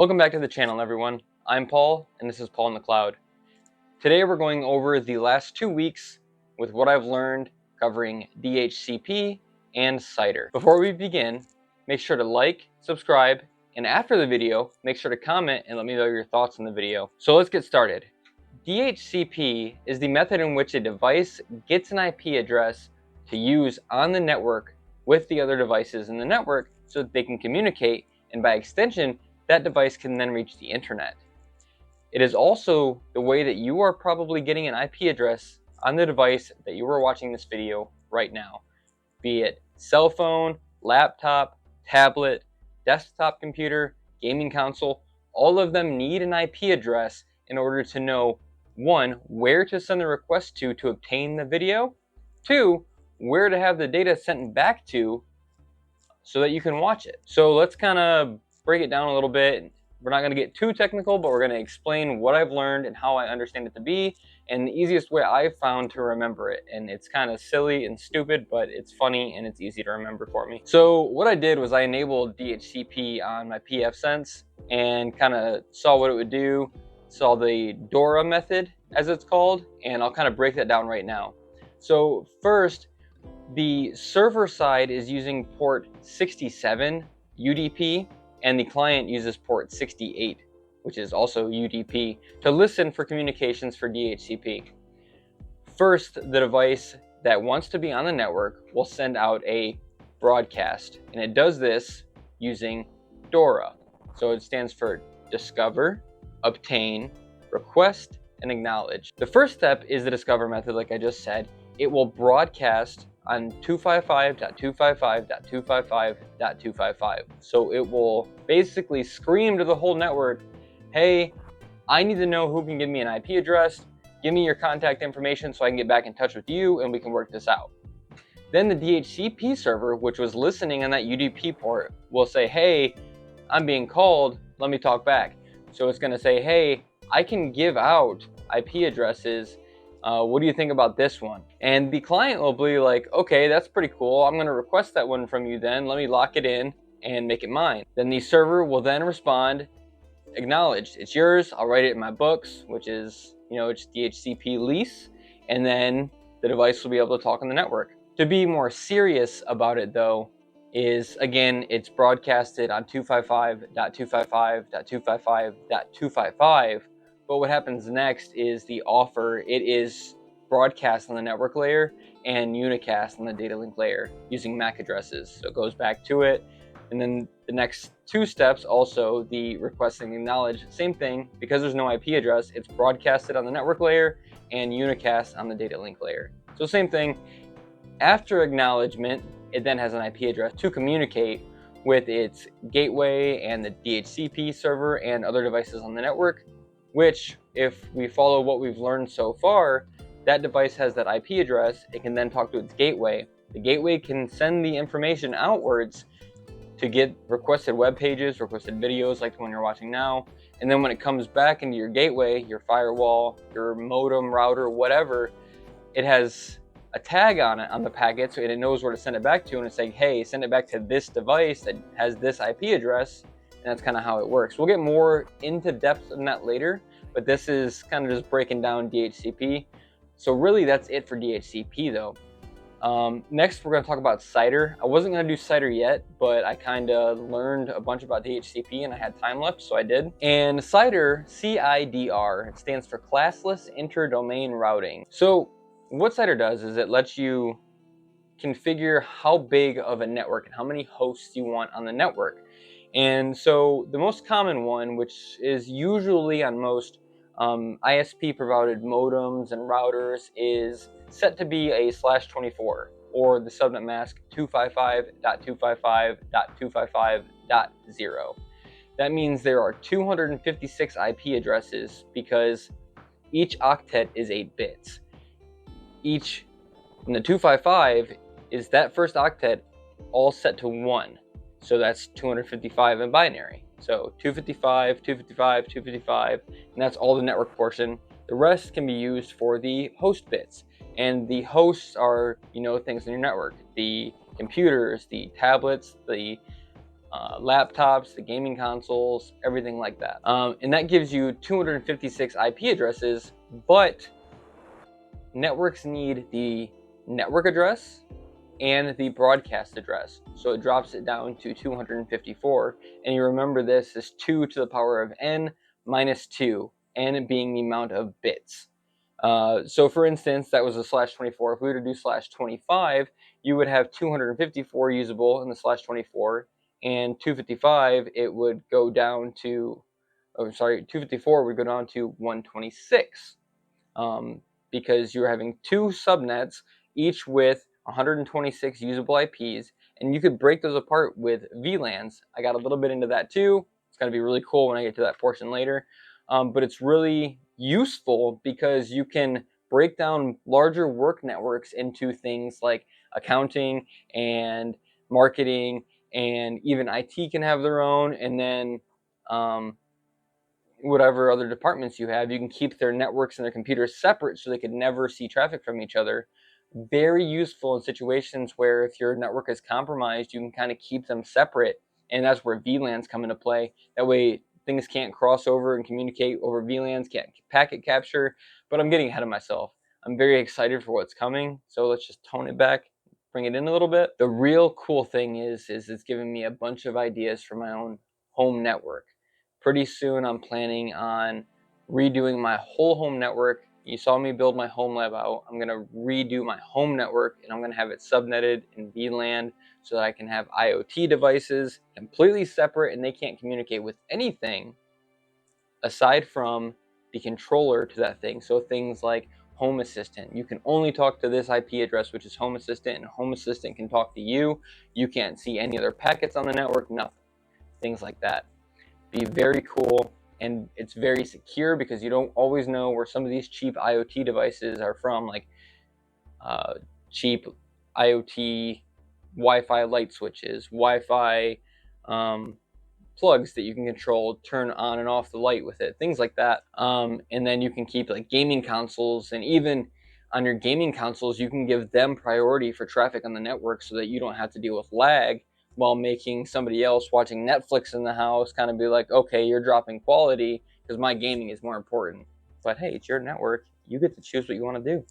Welcome back to the channel, everyone. I'm Paul, and this is Paul in the Cloud. Today we're going over the last 2 weeks with what I've learned covering DHCP and CIDR. Before we begin, make sure to like, subscribe, and after the video, make sure to comment and let me know your thoughts on the video. So let's get started. DHCP is the method in which a device gets an IP address to use on the network with the other devices in the network so that they can communicate, and by extension, that device can then reach the internet. It is also the way that you are probably getting an IP address on the device that you are watching this video right now, be it cell phone, laptop, tablet, desktop computer, gaming console. All of them need an IP address in order to know, one, where to send the request to obtain the video, two, where to have the data sent back to so that you can watch it. So let's kind of break it down a little bit. We're not going to get too technical, but we're going to explain what I've learned and how I understand it to be, and the easiest way I've found to remember it. And it's kind of silly and stupid, but it's funny and it's easy to remember for me. So what I did was I enabled DHCP on my pfSense and kind of saw what it would do, saw the DORA method, as it's called, and I'll kind of break that down right now. So first, the server side is using port 67 UDP, and the client uses port 68, which is also UDP, to listen for communications for DHCP. First, the device that wants to be on the network will send out a broadcast, and it does this using DORA. So it stands for Discover, Obtain, Request, and Acknowledge. The first step is the Discover method, like I just said. It will broadcast on 255.255.255.255. So it will basically scream to the whole network, hey, I need to know who can give me an IP address, give me your contact information so I can get back in touch with you and we can work this out. Then the DHCP server, which was listening on that UDP port, will say, hey, I'm being called, let me talk back. So it's going to say, hey, I can give out IP addresses. What do you think about this one? And the client will be like, okay, that's pretty cool. I'm going to request that one from you then. Let me lock it in and make it mine. Then the server will then respond, acknowledged. It's yours. I'll write it in my books, which is, it's DHCP lease. And then the device will be able to talk on the network. To be more serious about it though, is again, it's broadcasted on 255.255.255.255. But what happens next is the offer. It is broadcast on the network layer and unicast on the data link layer using MAC addresses. So it goes back to it. And then the next two steps, also the request and acknowledge, same thing. Because there's no IP address, it's broadcasted on the network layer and unicast on the data link layer. So same thing. After acknowledgement, it then has an IP address to communicate with its gateway and the DHCP server and other devices on the network, which, if we follow what we've learned so far, that device has that IP address. It can then talk to its gateway. The gateway can send the information outwards to get requested web pages, requested videos like the one you're watching now. And then when it comes back into your gateway, your firewall, your modem, router, whatever, it has a tag on it on the packet, so it knows where to send it back to, and it's like, hey, send it back to this device that has this IP address. And that's kind of how it works. We'll get more into depth on that later, but this is kind of just breaking down DHCP. So really that's it for DHCP though. Next we're going to talk about CIDR. I wasn't going to do CIDR yet, but I kind of learned a bunch about DHCP and I had time left, so I did. And CIDR, CIDR, it stands for Classless Interdomain Routing. So what CIDR does is it lets you configure how big of a network and how many hosts you want on the network. And so the most common one, which is usually on most ISP provided modems and routers, is set to be a /24 or the subnet mask 255.255.255.0. That means there are 256 IP addresses because each octet is 8 bits. Each in the 255 is that first octet all set to 1. So that's 255 in binary. So 255, 255, 255, and that's all the network portion. The rest can be used for the host bits. And the hosts are, things in your network. The computers, the tablets, the laptops, the gaming consoles, everything like that. And that gives you 256 IP addresses, but networks need the network address and the broadcast address. So it drops it down to 254. And you remember this is 2 to the power of n minus 2, n being the amount of bits. So for instance, that was a /24. If we were to do /25, you would have 254 usable in the /24, and 255, it would go down to, 254 would go down to 126, because you're having two subnets, each with 126 usable IPs, and you could break those apart with VLANs. I got a little bit into that too. It's going to be really cool when I get to that portion later. But it's really useful because you can break down larger work networks into things like accounting and marketing, and even IT can have their own, and then whatever other departments you have, you can keep their networks and their computers separate so they could never see traffic from each other. Very useful in situations where if your network is compromised, you can kind of keep them separate, and that's where VLANs come into play. That way things can't cross over and communicate over VLANs, can't packet capture. But I'm getting ahead of myself. I'm very excited for what's coming, so let's just tone it back, bring it in a little bit. The real cool thing is it's giving me a bunch of ideas for my own home network. Pretty soon I'm planning on redoing my whole home network. You saw me build my home lab out. I'm gonna redo my home network, and I'm gonna have it subnetted in VLAN so that I can have IoT devices completely separate, and they can't communicate with anything aside from the controller to that thing. So things like Home Assistant, you can only talk to this IP address, which is Home Assistant, and Home Assistant can talk to you. You can't see any other packets on the network, nothing. Things like that. Be very cool, and it's very secure because you don't always know where some of these cheap IoT devices are from, like cheap IoT Wi-Fi light switches, Wi-Fi plugs that you can control, turn on and off the light with it, things like that. And then you can keep like gaming consoles, and even on your gaming consoles, you can give them priority for traffic on the network so that you don't have to deal with lag while making somebody else watching Netflix in the house kind of be like, okay, you're dropping quality because my gaming is more important. But hey, it's your network. You get to choose what you want to do.